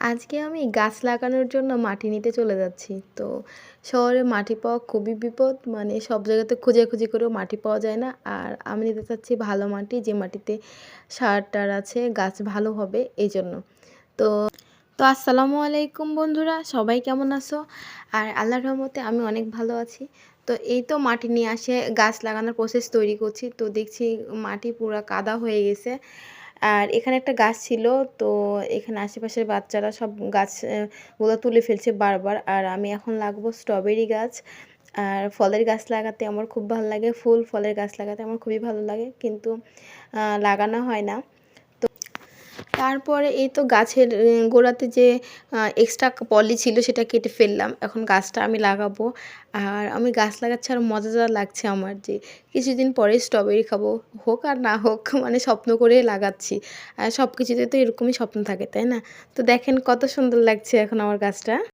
আজকে আমি গাছ লাগানোর জন্য মাটি নিতে চলে যাচ্ছি। তো শহরে মাটি পাওয়া খুবই বিপদ। মানে সব জায়গাতে খোঁজাখুঁজি করেও মাটি পাওয়া যায় না। আর আমি নিতে চাচ্ছি ভালো মাটি, যে মাটিতে সার-টার আছে, গাছ ভালো হবে এজন্য। তো তো আসসালামু আলাইকুম বন্ধুরা, সবাই কেমন আছো? আর আল্লাহর রহমতে আমি অনেক ভালো আছি। তো এই তো মাটি নিয়ে আসে গাছ লাগানোর প্রসেস তৈরি করছি। তো দেখছি মাটি পুরা কাদা হয়ে গেছে। আর এখানে একটা গাছ ছিল, তো এখানে আশেপাশের বাচ্চারা সব গাছ গুলো তুলে ফেলছে বারবার। আর আমি এখন লাগাবো স্ট্রবেরি গাছ। আর ফলের গাছ লাগাতে আমার খুব ভালো লাগে, ফুল ফলের গাছ লাগাতে আমার খুবই ভালো লাগে, কিন্তু লাগানো হয় না। তারপরে এই তো গাছের গোড়াতে যে এক্সট্রা পলি ছিল সেটা কেটে ফেললাম। এখন গাছটা আমি লাগাবো। আর আমি গাছ লাগাচ্ছি আর মজাদার লাগছে আমার, যে কিছুদিন পরে স্ট্রবেরি খাবো। হোক আর না হোক, মানে স্বপ্ন করে লাগাচ্ছি। আর সব কিছুতে তো এরকমই স্বপ্ন থাকে, তাই না? তো দেখেন কত সুন্দর লাগছে এখন আমার গাছটা।